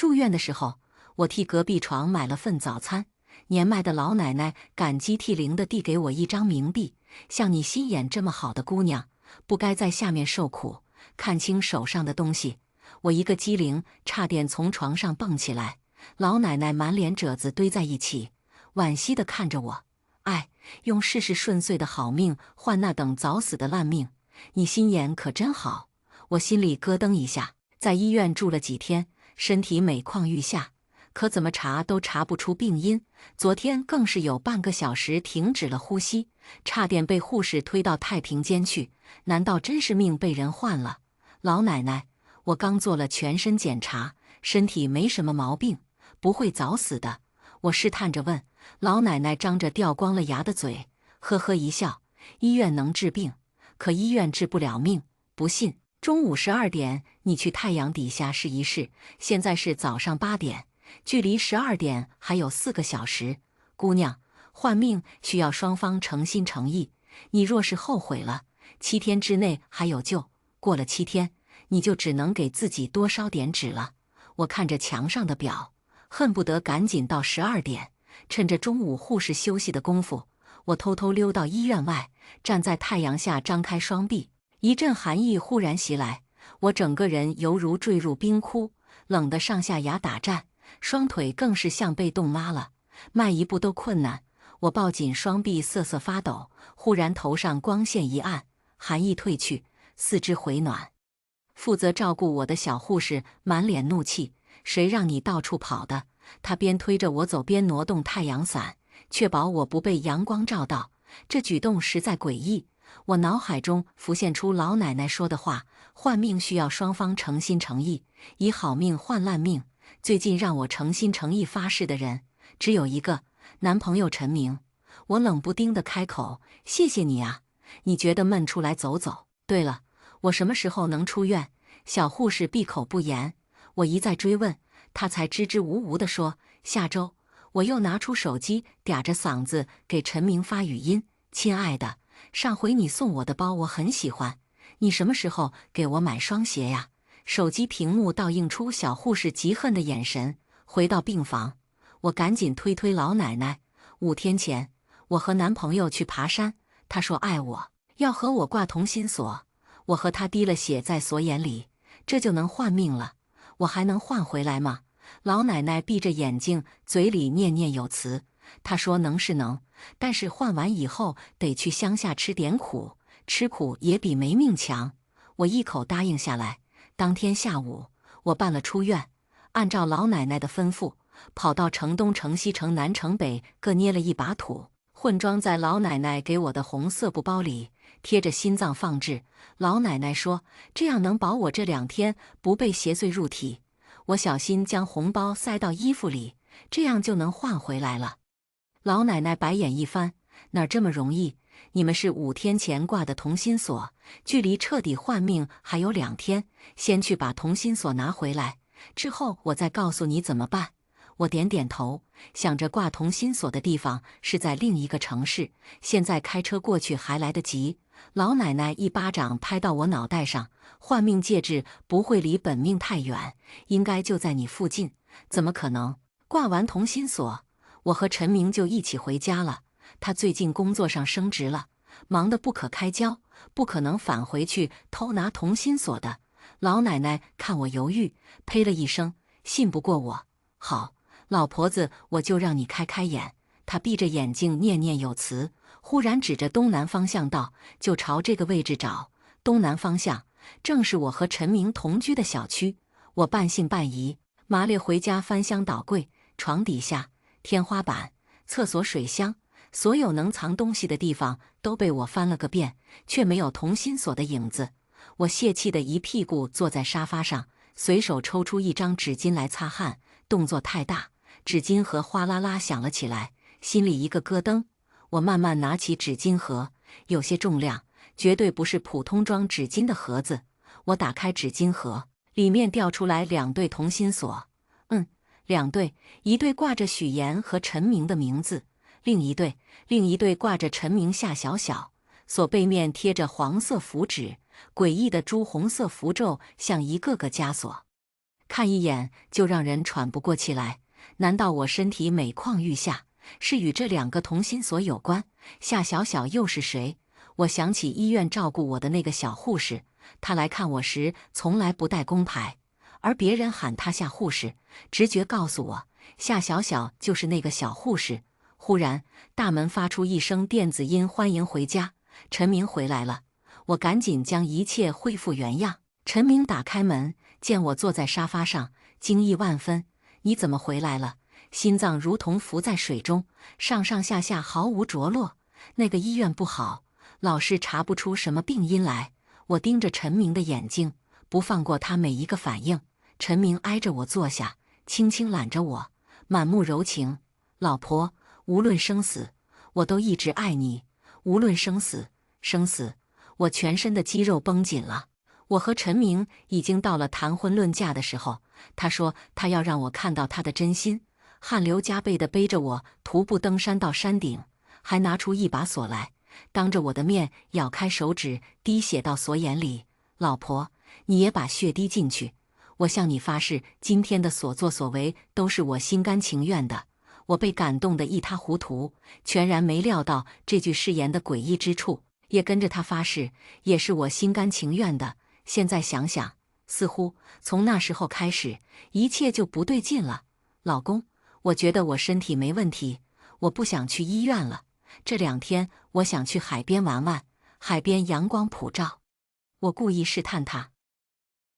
住院的时候，我替隔壁床买了份早餐，年迈的老奶奶感激涕零地递给我一张冥币，像你心眼这么好的姑娘，不该在下面受苦。看清手上的东西，我一个机灵，差点从床上蹦起来。老奶奶满脸褶子堆在一起，惋惜地看着我。哎，用事事顺遂的好命换那等早死的烂命，你心眼可真好。我心里咯噔一下。在医院住了几天，身体每况愈下，可怎么查都查不出病因。昨天更是有半个小时停止了呼吸，差点被护士推到太平间去。难道真是命被人换了？老奶奶，我刚做了全身检查，身体没什么毛病，不会早死的。我试探着问。老奶奶张着掉光了牙的嘴，呵呵一笑。医院能治病，可医院治不了命。不信，中午12点你去太阳底下试一试。现在是早上8点，距离12点还有4个小时。姑娘，换命需要双方诚心诚意。你若是后悔了，7天之内还有救。过了7天，你就只能给自己多烧点纸了。我看着墙上的表，恨不得赶紧到12点。趁着中午护士休息的功夫，我偷偷溜到医院外，站在太阳下张开双臂。一阵寒意忽然袭来，我整个人犹如坠入冰窟，冷得上下牙打颤，双腿更是像被冻麻了，迈一步都困难。我抱紧双臂瑟瑟发抖，忽然头上光线一暗，寒意退去，四肢回暖。负责照顾我的小护士满脸怒气：“谁让你到处跑的？”他边推着我走边挪动太阳伞，确保我不被阳光照到。这举动实在诡异。我脑海中浮现出老奶奶说的话：换命需要双方诚心诚意，以好命换烂命。最近让我诚心诚意发誓的人只有一个，男朋友陈明。我冷不丁地开口：“谢谢你啊，你觉得闷出来走走。对了，我什么时候能出院？”小护士闭口不言，我一再追问，他才支支吾吾地说：“下周。”我又拿出手机，嗲着嗓子给陈明发语音：“亲爱的，上回你送我的包我很喜欢，你什么时候给我买双鞋呀？”手机屏幕倒映出小护士嫉恨的眼神。回到病房，我赶紧推推老奶奶：“5天前，我和男朋友去爬山，他说爱我，要和我挂同心锁。我和他滴了血在锁眼里，这就能换命了。我还能换回来吗？”老奶奶闭着眼睛，嘴里念念有词。她说能是能，但是换完以后得去乡下吃点苦，吃苦也比没命强。我一口答应下来。当天下午，我办了出院，按照老奶奶的吩咐，跑到城东、城西、城南、城北各捏了一把土，混装在老奶奶给我的红色布包里，贴着心脏放置。老奶奶说，这样能保我这2天不被邪祟入体。我小心将红包塞到衣服里，这样就能换回来了。老奶奶白眼一翻：“哪这么容易？你们是5天前挂的同心锁，距离彻底换命还有2天。先去把同心锁拿回来，之后我再告诉你怎么办。”我点点头，想着挂同心锁的地方是在另一个城市，现在开车过去还来得及。老奶奶一巴掌拍到我脑袋上：“换命戒指不会离本命太远，应该就在你附近。怎么可能？”挂完同心锁，我和陈明就一起回家了。他最近工作上升职了，忙得不可开交，不可能返回去偷拿同心锁的。老奶奶看我犹豫，呸了一声：“信不过我？好，老婆子，我就让你开开眼。”她闭着眼睛念念有词，忽然指着东南方向道：“就朝这个位置找。”东南方向正是我和陈明同居的小区。我半信半疑，麻利回家翻箱倒柜，床底下、天花板、厕所水箱，所有能藏东西的地方都被我翻了个遍，却没有同心锁的影子。我泄气的一屁股坐在沙发上，随手抽出一张纸巾来擦汗，动作太大，纸巾盒哗啦啦响了起来，心里一个咯噔。我慢慢拿起纸巾盒，有些重量，绝对不是普通装纸巾的盒子。我打开纸巾盒，里面掉出来2对同心锁。2对，一对挂着许岩和陈明的名字，另一对挂着陈明夏小小。锁背面贴着黄色符纸，诡异的朱红色符咒像一个个枷锁。看一眼就让人喘不过气来。难道我身体每况愈下，是与这2个同心锁有关？夏小小又是谁？我想起医院照顾我的那个小护士，她来看我时从来不带工牌，而别人喊她夏护士，直觉告诉我，夏小小就是那个小护士。忽然，大门发出一声电子音：“欢迎回家，陈明回来了。”我赶紧将一切恢复原样。陈明打开门，见我坐在沙发上，惊异万分：“你怎么回来了？”心脏如同浮在水中，上上下下毫无着落。那个医院不好，老是查不出什么病因来。我盯着陈明的眼睛，不放过他每一个反应。陈明挨着我坐下，轻轻揽着我，满目柔情：“老婆，无论生死，我都一直爱你。无论生死，生死。”我全身的肌肉绷紧了。我和陈明已经到了谈婚论嫁的时候，他说他要让我看到他的真心，汗流浃背地背着我徒步登山到山顶，还拿出一把锁来，当着我的面咬开手指，滴血到锁眼里。“老婆，你也把血滴进去。我向你发誓，今天的所作所为都是我心甘情愿的。”我被感动得一塌糊涂，全然没料到这句誓言的诡异之处，也跟着他发誓，也是我心甘情愿的。现在想想，似乎从那时候开始，一切就不对劲了。老公，我觉得我身体没问题，我不想去医院了。这2天我想去海边玩玩，海边阳光普照。我故意试探他。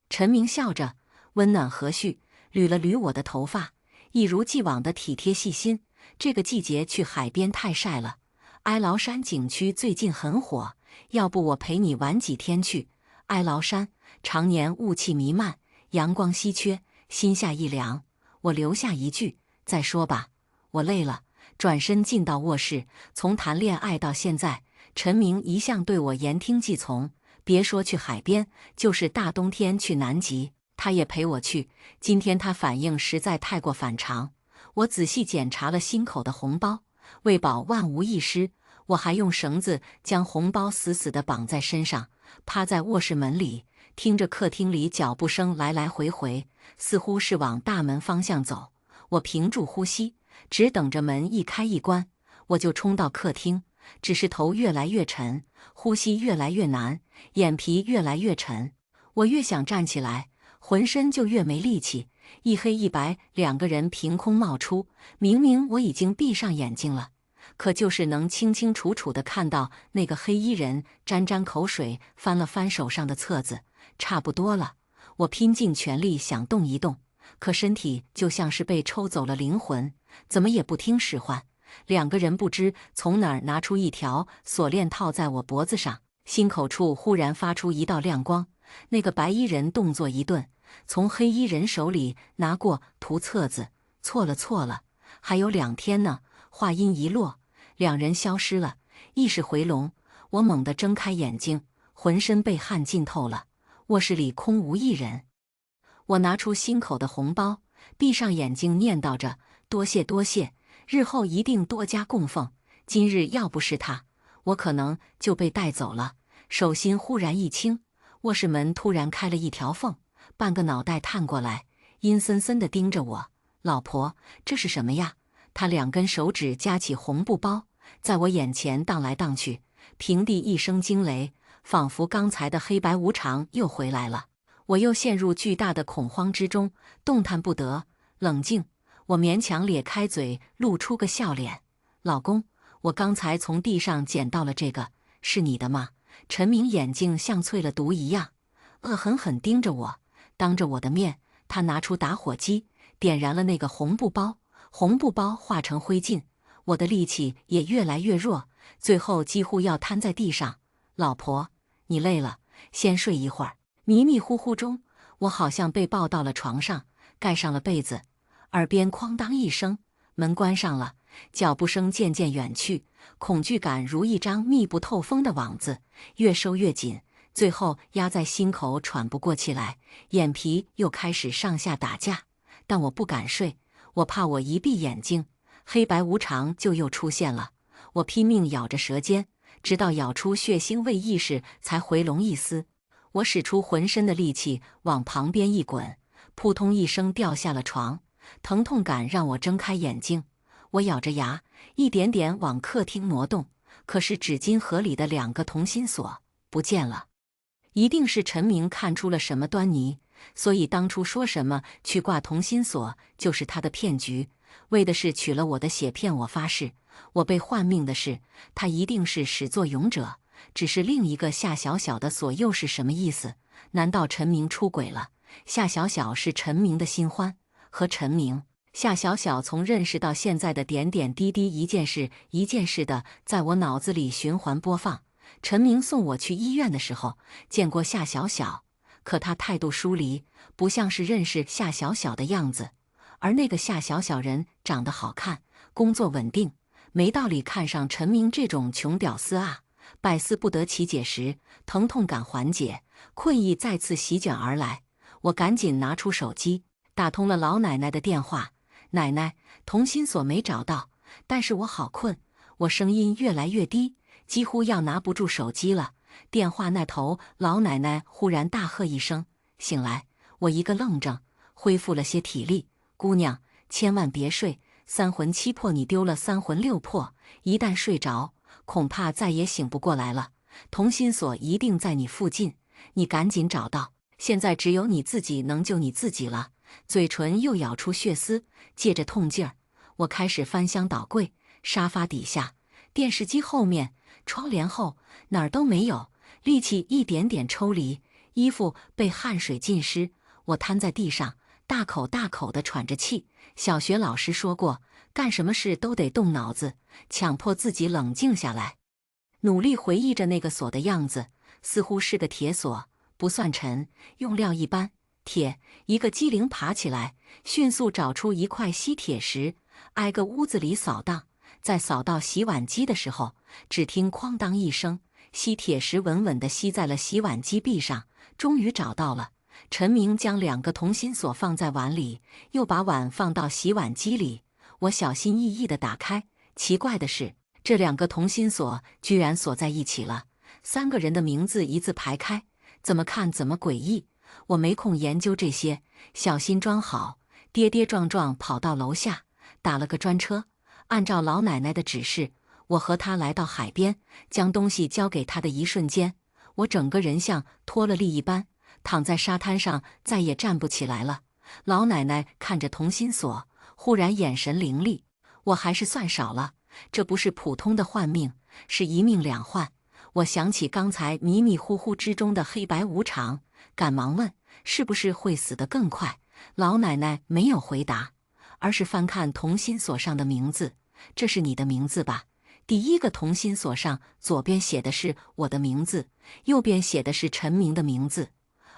陈明笑着，温暖和煦，捋了捋我的头发，一如既往的体贴细心。这个季节去海边太晒了，哀牢山景区最近很火，要不我陪你玩几天去？哀牢山常年雾气弥漫，阳光稀缺，心下一凉。我留下一句：“再说吧，我累了。”转身进到卧室。从谈恋爱到现在，陈明一向对我言听计从，别说去海边，就是大冬天去南极，他也陪我去。今天他反应实在太过反常。我仔细检查了心口的红包，为保万无一失，我还用绳子将红包死死地绑在身上，趴在卧室门里，听着客厅里脚步声来来回回，似乎是往大门方向走。我屏住呼吸，只等着门一开一关，我就冲到客厅。只是头越来越沉，呼吸越来越难，眼皮越来越沉。我越想站起来，浑身就越没力气。一黑一白2个人凭空冒出，明明我已经闭上眼睛了，可就是能清清楚楚地看到那个黑衣人沾沾口水，翻了翻手上的册子。差不多了，我拼尽全力想动一动，可身体就像是被抽走了灵魂，怎么也不听使唤。2个人不知从哪儿拿出一条锁链套在我脖子上，心口处忽然发出一道亮光。那个白衣人动作一顿，从黑衣人手里拿过图册子。错了，还有2天呢。话音一落，2人消失了。意识回笼，我猛地睁开眼睛，浑身被汗浸透了。卧室里空无一人。我拿出心口的红包，闭上眼睛念叨着：“多谢多谢，日后一定多加供奉。今日要不是他，我可能就被带走了。”手心忽然一轻，卧室门突然开了一条缝，半个脑袋探过来，阴森森地盯着我。“老婆，这是什么呀？”他2根手指夹起红布包，在我眼前荡来荡去。平地一声惊雷，仿佛刚才的黑白无常又回来了。我又陷入巨大的恐慌之中，动弹不得。冷静，我勉强咧开嘴，露出个笑脸：“老公，我刚才从地上捡到了这个，是你的吗？”陈明眼睛像淬了毒一样，恶狠狠盯着我。当着我的面，他拿出打火机，点燃了那个红布包，红布包化成灰烬。我的力气也越来越弱，最后几乎要瘫在地上。“老婆，你累了，先睡一会儿。”迷迷糊糊中，我好像被抱到了床上，盖上了被子。耳边哐当一声，门关上了，脚步声渐渐远去，恐惧感如一张密不透风的网子，越收越紧，最后压在心口，喘不过气来，眼皮又开始上下打架。但我不敢睡，我怕我一闭眼睛，黑白无常就又出现了。我拼命咬着舌尖，直到咬出血腥味，意识才回笼一丝。我使出浑身的力气往旁边一滚，扑通一声掉下了床，疼痛感让我睁开眼睛。我咬着牙，一点点往客厅挪动，可是纸巾盒里的2个同心锁不见了。一定是陈明看出了什么端倪，所以当初说什么去挂同心锁就是他的骗局，为的是取了我的血骗我发誓。我被换命的事，他一定是始作俑者。只是另一个夏小小的锁又是什么意思？难道陈明出轨了？夏小小是陈明的新欢，和陈明、夏小小从认识到现在的点点滴滴，一件事一件事的在我脑子里循环播放。陈明送我去医院的时候见过夏小小，可他态度疏离，不像是认识夏小小的样子。而那个夏小小人长得好看，工作稳定，没道理看上陈明这种穷屌丝啊！百思不得其解时，疼痛感缓解，困意再次席卷而来。我赶紧拿出手机，打通了老奶奶的电话。奶奶，同心锁没找到，但是我好困。我声音越来越低，几乎要拿不住手机了。电话那头，老奶奶忽然大喝一声：“醒来！”我一个愣怔，恢复了些体力。姑娘，千万别睡，三魂七魄你丢了三魂六魄，一旦睡着，恐怕再也醒不过来了。同心锁一定在你附近，你赶紧找到。现在只有你自己能救你自己了。嘴唇又咬出血丝，借着痛劲儿，我开始翻箱倒柜，沙发底下、电视机后面、窗帘后，哪儿都没有。力气一点点抽离，衣服被汗水浸湿，我瘫在地上，大口大口地喘着气。小学老师说过，干什么事都得动脑子，强迫自己冷静下来。努力回忆着那个锁的样子，似乎是个铁锁，不算沉，用料一般。铁，一个机灵爬起来，迅速找出一块吸铁石，挨个屋子里扫荡。在扫到洗碗机的时候，只听哐当一声，吸铁石稳稳地吸在了洗碗机壁上。终于找到了。陈明将2个同心锁放在碗里，又把碗放到洗碗机里。我小心翼翼地打开，奇怪的是，这2个同心锁居然锁在一起了，3个人的名字一字排开，怎么看怎么诡异。我没空研究这些，小心装好，跌跌撞撞跑到楼下，打了个专车。按照老奶奶的指示，我和她来到海边，将东西交给她的一瞬间，我整个人像脱了力一般，躺在沙滩上再也站不起来了。老奶奶看着同心锁，忽然眼神凌厉。我还是算少了，这不是普通的换命，是一命两换。我想起刚才迷迷糊糊之中的黑白无常，赶忙问：“是不是会死得更快？”老奶奶没有回答，而是翻看同心锁上的名字：“这是你的名字吧？”第1个同心锁上左边写的是我的名字，右边写的是陈明的名字；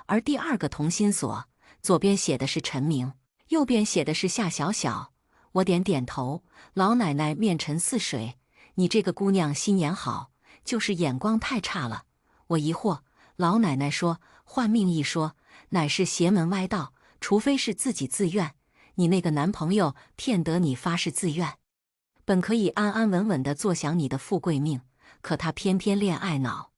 而第2个同心锁左边写的是陈明，右边写的是夏小小。我点点头，老奶奶面沉似水：“你这个姑娘心眼好，就是眼光太差了。”我疑惑，老奶奶说：“换命一说，乃是邪门歪道，除非是自己自愿。你那个男朋友骗得你发誓自愿，本可以安安稳稳地坐享你的富贵命，可他偏偏恋爱脑，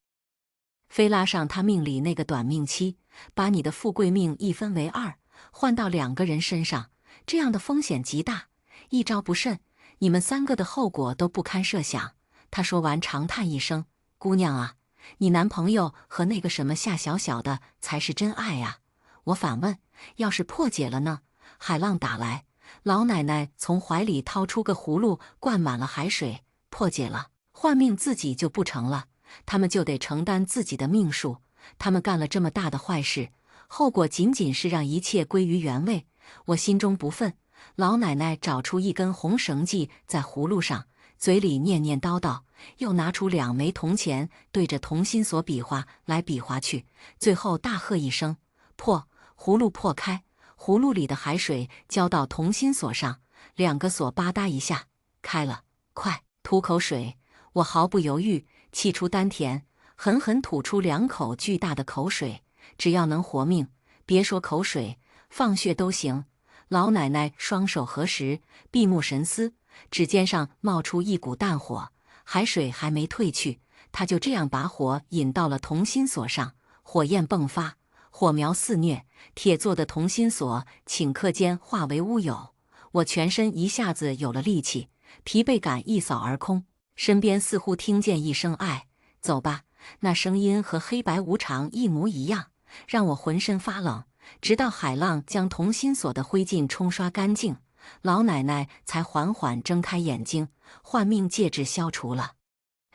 非拉上他命里那个短命期，把你的富贵命一分为2，换到2个人身上，这样的风险极大，一招不慎，你们3个的后果都不堪设想。”他说完长叹一声：“姑娘啊，你男朋友和那个什么夏小小的才是真爱呀。”我反问：“要是破解了呢？”海浪打来，老奶奶从怀里掏出个葫芦，灌满了海水。破解了，换命自己就不成了，他们就得承担自己的命数。他们干了这么大的坏事，后果仅仅是让一切归于原位。我心中不忿。老奶奶找出一根红绳系在葫芦上，嘴里念念叨叨，又拿出2枚铜钱，对着同心锁比划来比划去，最后大喝一声：“破！”葫芦破开，葫芦里的海水浇到同心锁上，2个锁吧嗒一下开了。快吐口水！我毫不犹豫，气出丹田，狠狠吐出2口巨大的口水。只要能活命，别说口水，放血都行。老奶奶双手合十，闭目神思，指尖上冒出一股淡火，海水还没退去，她就这样把火引到了同心锁上，火焰迸发，火苗肆虐，铁做的同心锁顷刻间化为乌有。我全身一下子有了力气，疲惫感一扫而空。身边似乎听见一声“爱，走吧”，那声音和黑白无常一模一样，让我浑身发冷。直到海浪将同心锁的灰烬冲刷干净，老奶奶才缓缓睁开眼睛。换命戒指消除了，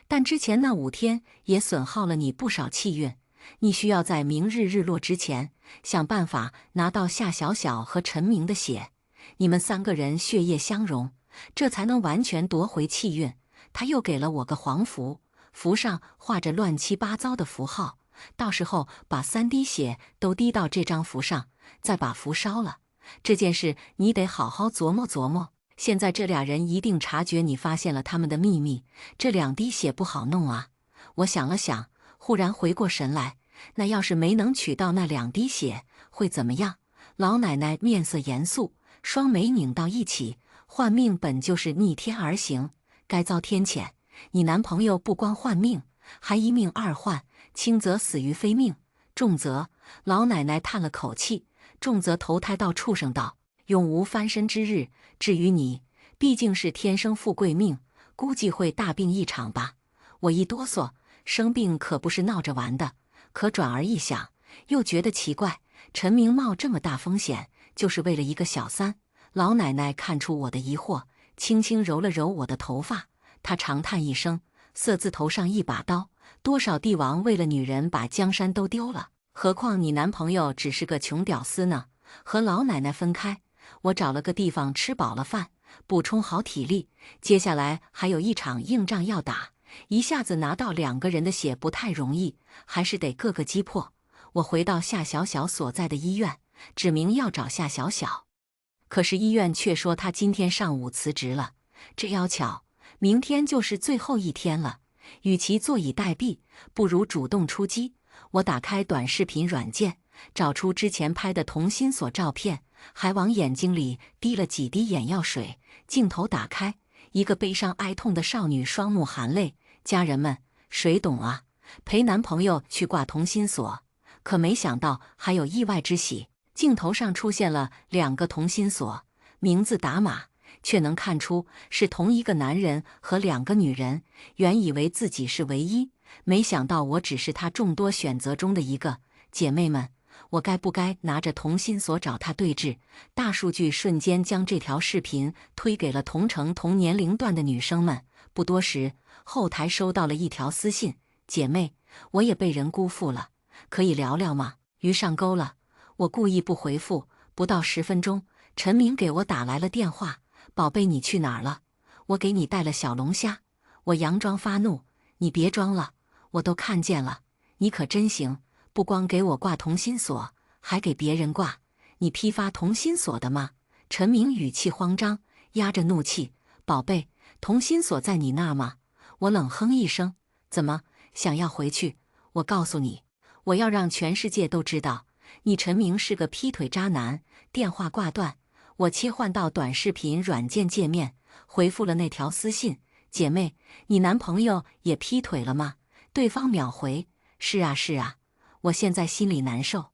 但之前那5天也损耗了你不少气运。你需要在明日日落之前想办法拿到夏小小和陈明的血，你们3个人血液相融，这才能完全夺回气运。他又给了我个黄符，符上画着乱七八糟的符号，到时候把3滴血都滴到这张符上，再把符烧了。这件事你得好好琢磨琢磨。现在这俩人一定察觉你发现了他们的秘密，这2滴血不好弄啊。我想了想，忽然回过神来，那要是没能取到那2滴血，会怎么样？老奶奶面色严肃，双眉拧到一起。换命本就是逆天而行，该遭天谴。你男朋友不光换命，还一命2换，轻则死于非命，重则……老奶奶叹了口气，重则投胎到畜生道，永无翻身之日。至于你，毕竟是天生富贵命，估计会大病一场吧。我一哆嗦，生病可不是闹着玩的。可转而一想，又觉得奇怪，陈明冒这么大风险，就是为了一个小三。老奶奶看出我的疑惑，轻轻揉了揉我的头发，她长叹一声，色字头上一把刀，多少帝王为了女人把江山都丢了，何况你男朋友只是个穷屌丝呢？和老奶奶分开，我找了个地方吃饱了饭，补充好体力，接下来还有一场硬仗要打，一下子拿到2个人的血不太容易，还是得各个击破。我回到夏小小所在的医院，指明要找夏小小，可是医院却说她今天上午辞职了。这要巧，明天就是最后一天了，与其坐以待毙，不如主动出击。我打开短视频软件，找出之前拍的同心锁照片，还往眼睛里滴了几滴眼药水。镜头打开，一个悲伤哀痛的少女双目含泪。家人们，谁懂啊？陪男朋友去挂同心锁，可没想到还有意外之喜。镜头上出现了2个同心锁，名字打码，却能看出是同一个男人和2个女人。原以为自己是唯一，没想到我只是他众多选择中的一个。姐妹们，我该不该拿着同心锁找他对峙？大数据瞬间将这条视频推给了同城同年龄段的女生们。不多时，后台收到了一条私信：姐妹，我也被人辜负了，可以聊聊吗？鱼上钩了。我故意不回复，不到10分钟，陈明给我打来了电话：宝贝，你去哪儿了？我给你带了小龙虾。我佯装发怒：你别装了，我都看见了，你可真行，不光给我挂同心锁，还给别人挂。你批发同心锁的吗？陈明语气慌张，压着怒气：宝贝，同心锁在你那儿吗？我冷哼一声：怎么，想要回去？我告诉你，我要让全世界都知道，你陈明是个劈腿渣男。电话挂断，我切换到短视频软件界面，回复了那条私信：姐妹，你男朋友也劈腿了吗？对方秒回：是啊是啊，我现在心里难受。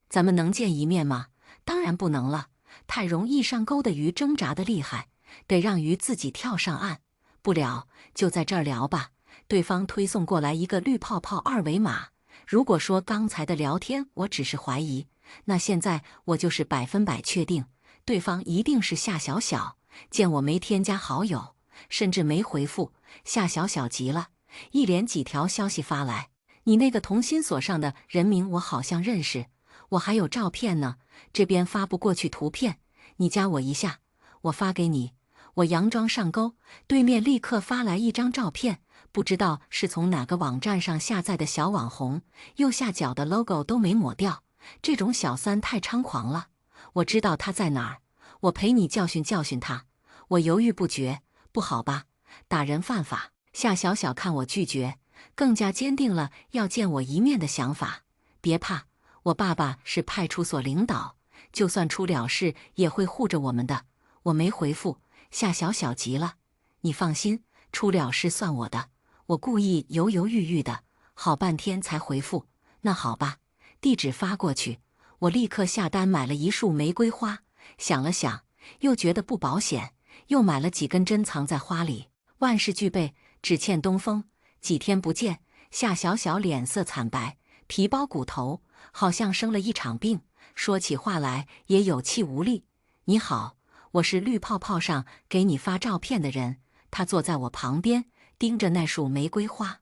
咱们能见一面吗？当然不能了，太容易上钩的鱼挣扎的厉害，得让鱼自己跳上岸。不了，就在这儿聊吧。对方推送过来一个绿泡泡二维码。如果说刚才的聊天我只是怀疑，那现在我就是100%确定，对方一定是夏小小。见我没添加好友，甚至没回复，夏小小急了，一连几条消息发来：你那个同心锁上的人名我好像认识，我还有照片呢，这边发不过去图片，你加我一下，我发给你。我佯装上钩，对面立刻发来一张照片，不知道是从哪个网站上下载的小网红，右下角的 logo 都没抹掉。这种小三太猖狂了，我知道他在哪儿，我陪你教训教训他。我犹豫不决，不好吧，打人犯法。夏小小看我拒绝，更加坚定了要见我一面的想法。别怕，我爸爸是派出所领导，就算出了事也会护着我们的。我没回复，夏小小急了：你放心，出了事算我的。我故意犹犹豫豫的，好半天才回复：那好吧，地址发过去。我立刻下单买了1束玫瑰花，想了想，又觉得不保险，又买了几根针藏在花里。万事俱备，只欠东风。几天不见，夏小小脸色惨白，皮包骨头，好像生了一场病，说起话来也有气无力。你好，我是绿泡泡上给你发照片的人。他坐在我旁边，盯着那束玫瑰花，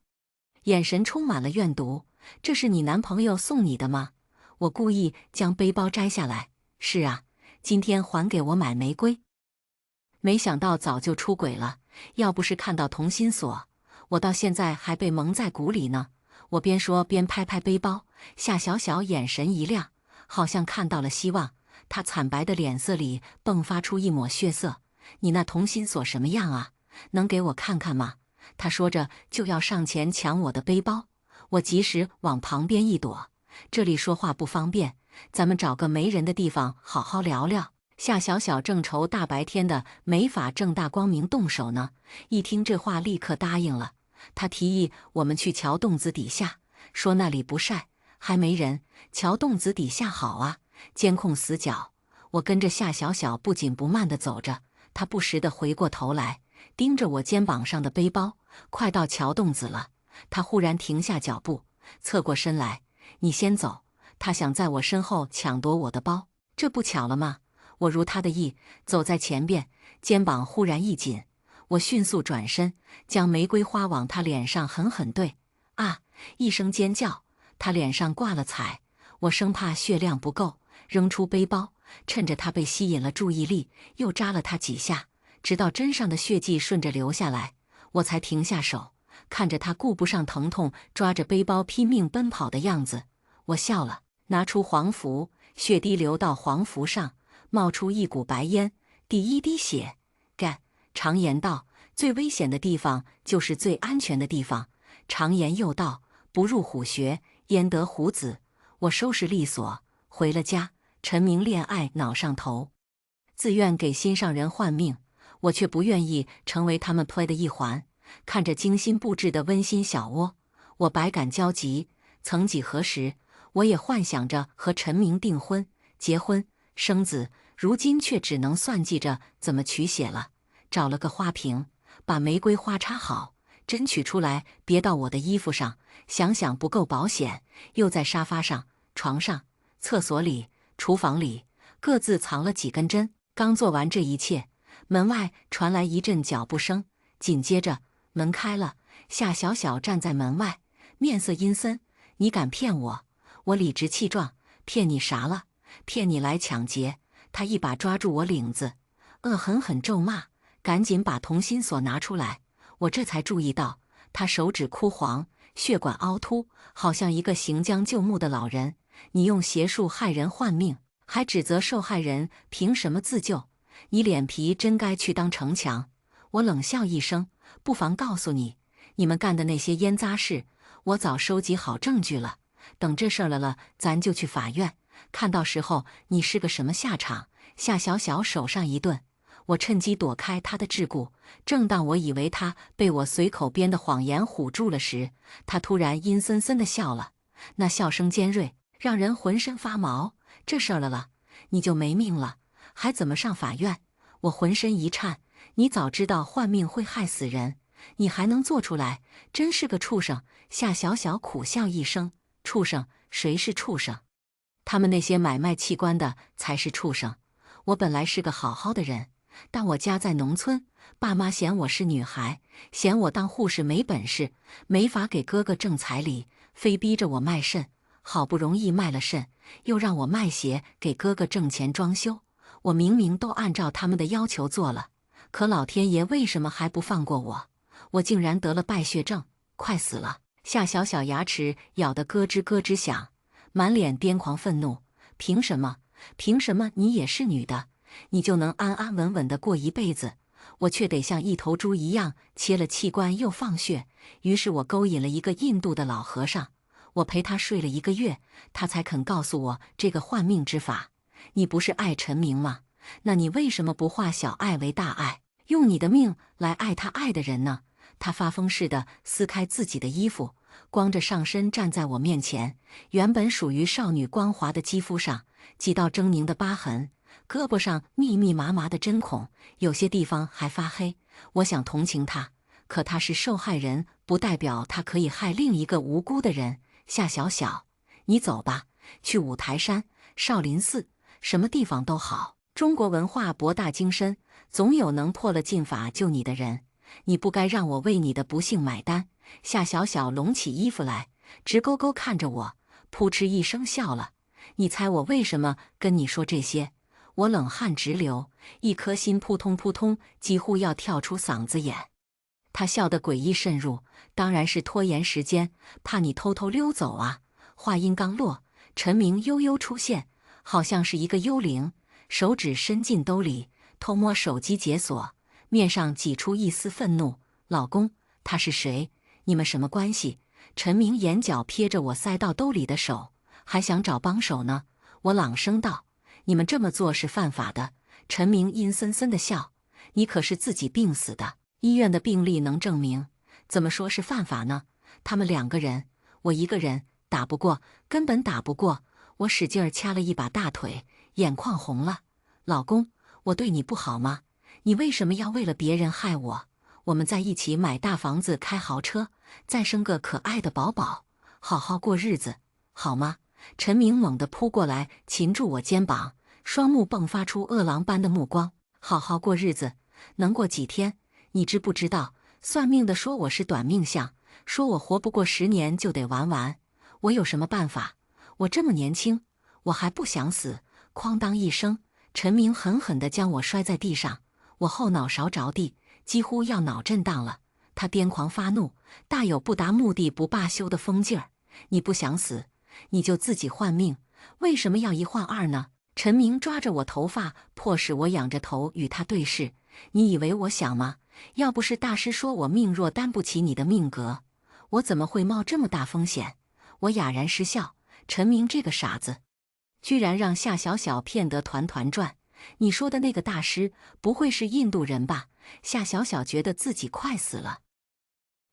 眼神充满了怨毒。这是你男朋友送你的吗？我故意将背包摘下来。是啊，今天还给我买玫瑰。没想到早就出轨了，要不是看到同心锁，我到现在还被蒙在鼓里呢。我边说边拍拍背包，夏小小眼神一亮，好像看到了希望。她惨白的脸色里迸发出一抹血色。你那同心锁什么样啊？能给我看看吗？她说着就要上前抢我的背包，我及时往旁边一躲。这里说话不方便，咱们找个没人的地方好好聊聊。夏小小正愁大白天的没法正大光明动手呢，一听这话立刻答应了。她提议我们去桥洞子底下，说那里不晒，还没人。桥洞子底下好啊，监控死角。我跟着夏小小不紧不慢地走着，她不时地回过头来，盯着我肩膀上的背包。快到桥洞子了，她忽然停下脚步，侧过身来。你先走。她想在我身后抢夺我的包，这不巧了吗？我如她的意，走在前边，肩膀忽然一紧，我迅速转身，将玫瑰花往她脸上狠狠对。啊！一声尖叫，她脸上挂了彩。我生怕血量不够，扔出背包，趁着她被吸引了注意力，又扎了她几下，直到针上的血迹顺着流下来，我才停下手。看着她顾不上疼痛，抓着背包拼命奔跑的样子，我笑了，拿出黄符，血滴流到黄符上，冒出一股白烟，第一滴血。干！常言道，最危险的地方就是最安全的地方。常言又道，不入虎穴，焉得虎子。我收拾利索，回了家。陈明恋爱恼上头，自愿给心上人换命，我却不愿意成为他们 play 的一环。看着精心布置的温馨小窝，我百感交集。曾几何时，我也幻想着和陈明订婚、结婚、生子，如今却只能算计着怎么取血了。找了个花瓶，把玫瑰花插好，针取出来别到我的衣服上，想想不够保险，又在沙发上、床上、厕所里、厨房里各自藏了几根针。刚做完这一切，门外传来一阵脚步声，紧接着门开了，夏小小站在门外，面色阴森。你敢骗我？我理直气壮，骗你啥了？骗你来抢劫！他一把抓住我领子，恶狠狠咒骂，赶紧把同心锁拿出来。我这才注意到，他手指枯黄，血管凹凸，好像一个行将就木的老人。你用邪术害人换命，还指责受害人凭什么自救？你脸皮真该去当城墙！我冷笑一声，不妨告诉你，你们干的那些烟杂事，我早收集好证据了。等这事儿了，咱就去法院，看到时候你是个什么下场。夏小小手上一顿，我趁机躲开他的桎梏。正当我以为他被我随口编的谎言唬住了时，他突然阴森森地笑了，那笑声尖锐，让人浑身发毛。这事儿了，你就没命了，还怎么上法院？我浑身一颤，你早知道换命会害死人，你还能做出来，真是个畜生！夏小小苦笑一声，畜生？谁是畜生？他们那些买卖器官的才是畜生。我本来是个好好的人，但我家在农村，爸妈嫌我是女孩，嫌我当护士没本事，没法给哥哥挣彩礼，非逼着我卖肾。好不容易卖了肾，又让我卖血给哥哥挣钱装修。我明明都按照他们的要求做了，可老天爷为什么还不放过我？我竟然得了败血症，快死了！夏小小牙齿咬得咯吱咯吱响，满脸癫狂愤怒。凭什么？凭什么你也是女的，你就能安安稳稳地过一辈子？我却得像一头猪一样切了器官又放血。于是我勾引了一个印度的老和尚，我陪他睡了1个月，他才肯告诉我这个换命之法。你不是爱陈明吗？那你为什么不化小爱为大爱，用你的命来爱他爱的人呢？他发疯似的撕开自己的衣服，光着上身站在我面前，原本属于少女光滑的肌肤上几道狰狞的疤痕，胳膊上密密麻麻的针孔，有些地方还发黑。我想同情她，可她是受害人，不代表她可以害另一个无辜的人。夏小小，你走吧，去五台山、少林寺，什么地方都好。中国文化博大精深，总有能破了禁法救你的人。你不该让我为你的不幸买单。夏小小拢起衣服来，直勾勾看着我，扑哧一声笑了。你猜我为什么跟你说这些？我冷汗直流，一颗心扑通扑通，几乎要跳出嗓子眼。他笑得诡异渗入，当然是拖延时间，怕你偷偷溜走啊。话音刚落，陈明悠悠出现，好像是一个幽灵，手指伸进兜里，偷摸手机解锁，面上挤出一丝愤怒。老公，他是谁？你们什么关系？陈明眼角瞥着我塞到兜里的手，还想找帮手呢。我朗声道：你们这么做是犯法的。陈明阴森森地笑：你可是自己病死的，医院的病历能证明。怎么说是犯法呢？他们2个人，我1个人，打不过，根本打不过。我使劲儿掐了一把大腿，眼眶红了。老公，我对你不好吗？你为什么要为了别人害我？我们在一起买大房子，开豪车，再生个可爱的宝宝，好好过日子，好吗？陈明猛地扑过来，擒住我肩膀，双目迸发出饿狼般的目光。好好过日子，能过几天？你知不知道？算命的说我是短命相，说我活不过10年就得完完。我有什么办法？我这么年轻，我还不想死。哐当一声，陈明狠狠地将我摔在地上，我后脑勺着地，几乎要脑震荡了。他癫狂发怒，大有不达目的不罢休的疯劲儿。你不想死，你就自己换命，为什么要1换2呢？陈明抓着我头发，迫使我仰着头与他对视。你以为我想吗？要不是大师说我命弱，担不起你的命格，我怎么会冒这么大风险？我哑然失笑。陈明这个傻子，居然让夏小小骗得团团转。你说的那个大师，不会是印度人吧？夏小小觉得自己快死了。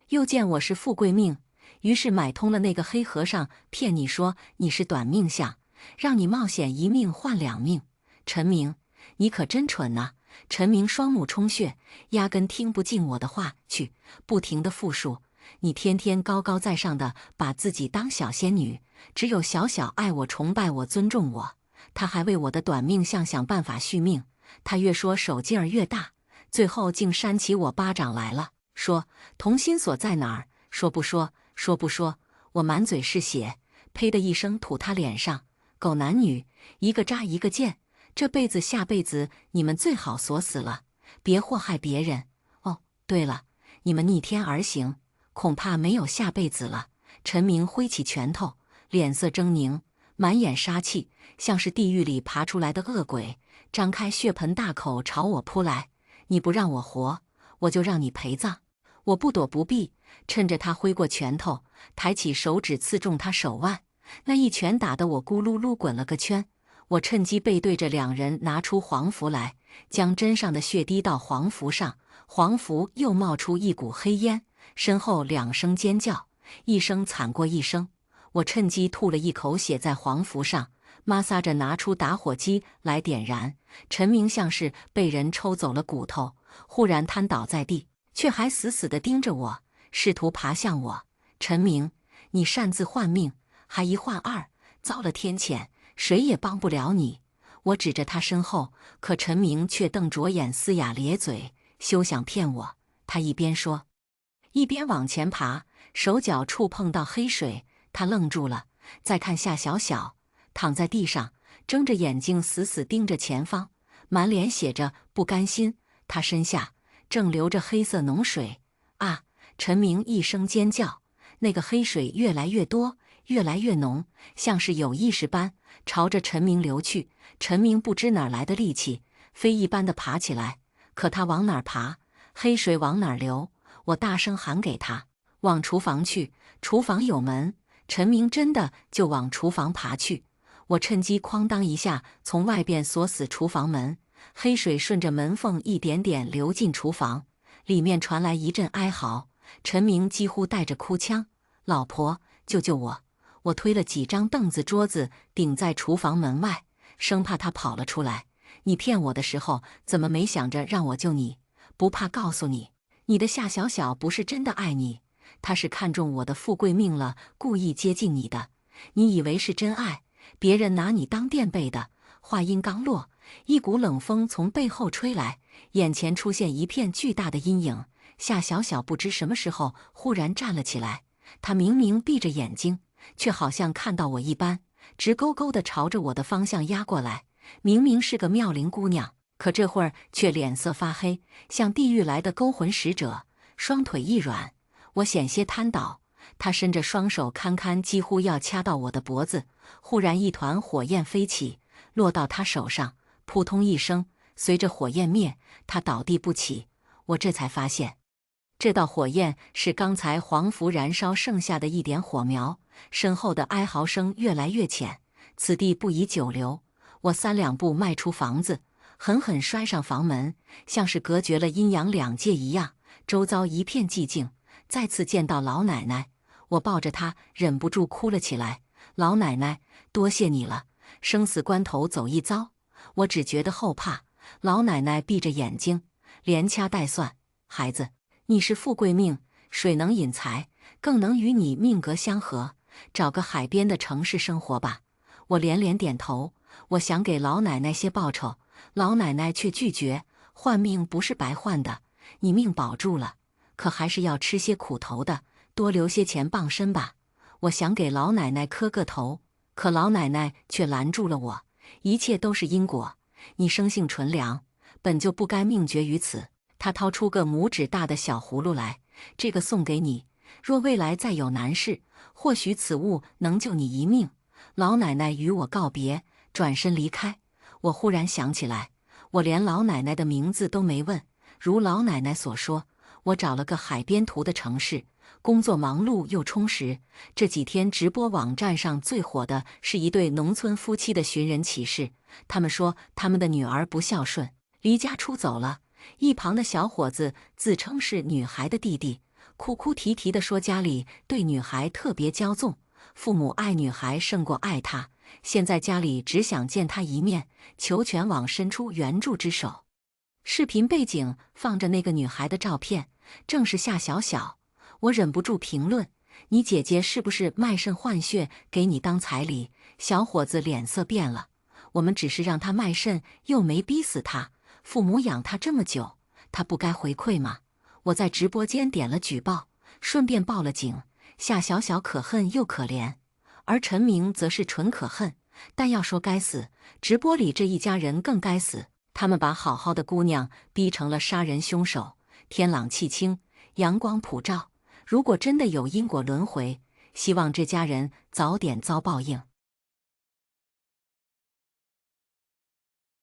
又见我是富贵命，于是买通了那个黑和尚，骗你说你是短命相，让你冒险1命换2命。陈明，你可真蠢呐！陈明双目充血，压根听不进我的话去，不停地复述。你天天高高在上的把自己当小仙女，只有小小爱我、崇拜我、尊重我。他还为我的短命相想办法续命。他越说手劲儿越大，最后竟扇起我巴掌来了，说同心锁在哪儿？说不说？说不说？我满嘴是血，呸的一声吐他脸上。狗男女，一个渣一个贱，这辈子下辈子你们最好锁死了，别祸害别人。哦，对了，你们逆天而行，恐怕没有下辈子了。陈明挥起拳头，脸色狰狞，满眼杀气，像是地狱里爬出来的恶鬼，张开血盆大口朝我扑来。你不让我活，我就让你陪葬。我不躲不避，趁着他挥过拳头，抬起手指刺中他手腕。那一拳打得我咕噜噜滚了个圈。我趁机背对着2人拿出黄符来，将针上的血滴到黄符上，黄符又冒出一股黑烟，身后2声尖叫，一声惨过一声。我趁机吐了一口血在黄符上，抹撒着拿出打火机来点燃。陈明像是被人抽走了骨头，忽然瘫倒在地，却还死死地盯着我，试图爬向我。陈明，你擅自换命，还1换2，遭了天谴，谁也帮不了你。我指着他身后，可陈明却瞪着眼，呲牙咧嘴，休想骗我。他一边说，一边往前爬，手脚触碰到黑水。他愣住了，再看夏小小躺在地上，睁着眼睛死死盯着前方，满脸写着不甘心。他身下正流着黑色脓水。啊！陈明一声尖叫，那个黑水越来越多，越来越浓，像是有意识般朝着陈明流去。陈明不知哪来的力气，飞一般的爬起来，可他往哪儿爬，黑水往哪儿流。我大声喊给他，往厨房去，厨房有门。陈明真的就往厨房爬去。我趁机哐当一下从外边锁死厨房门，黑水顺着门缝一点点流进厨房，里面传来一阵哀嚎。陈明几乎带着哭腔：老婆，救救我！我推了几张凳子桌子顶在厨房门外，生怕他跑了出来。你骗我的时候，怎么没想着让我救你？不怕告诉你，你的夏小小不是真的爱你，他是看中我的富贵命了，故意接近你的。你以为是真爱，别人拿你当垫背的。话音刚落，一股冷风从背后吹来，眼前出现一片巨大的阴影。夏小小不知什么时候忽然站了起来，她明明闭着眼睛，却好像看到我一般，直勾勾地朝着我的方向压过来。明明是个妙龄姑娘，可这会儿却脸色发黑，像地狱来的勾魂使者，双腿一软，我险些瘫倒。她伸着双手堪堪几乎要掐到我的脖子，忽然一团火焰飞起，落到她手上，扑通一声，随着火焰灭，她倒地不起。我这才发现，这道火焰是刚才黄符燃烧剩下的一点火苗。身后的哀嚎声越来越浅，此地不宜久留。我3两步迈出房子，狠狠摔上房门，像是隔绝了阴阳两界一样。周遭一片寂静。再次见到老奶奶，我抱着她，忍不住哭了起来。老奶奶，多谢你了，生死关头走一遭，我只觉得后怕。老奶奶闭着眼睛，连掐带算，孩子，你是富贵命，水能引财，更能与你命格相合，找个海边的城市生活吧。我连连点头，我想给老奶奶些报酬，老奶奶却拒绝。换命不是白换的，你命保住了，可还是要吃些苦头的，多留些钱傍身吧。我想给老奶奶磕个头，可老奶奶却拦住了我。一切都是因果，你生性纯良，本就不该命绝于此。她掏出个拇指大的小葫芦来，这个送给你，若未来再有难事，或许此物能救你一命。老奶奶与我告别，转身离开。我忽然想起来，我连老奶奶的名字都没问。如老奶奶所说，我找了个海边图的城市，工作忙碌又充实。这几天直播网站上最火的是一对农村夫妻的寻人启事。他们说他们的女儿不孝顺，离家出走了。一旁的小伙子自称是女孩的弟弟，哭哭啼啼地说家里对女孩特别骄纵，父母爱女孩胜过爱她，现在家里只想见她一面，求全网伸出援助之手。视频背景放着那个女孩的照片，正是夏小小。我忍不住评论：“你姐姐是不是卖肾换血给你当彩礼？”小伙子脸色变了：“我们只是让她卖肾，又没逼死她。父母养她这么久，她不该回馈吗？”我在直播间点了举报，顺便报了警。夏小小可恨又可怜，而陈明则是纯可恨。但要说该死，直播里这一家人更该死。他们把好好的姑娘逼成了杀人凶手。天朗气清，阳光普照。如果真的有因果轮回，希望这家人早点遭报应。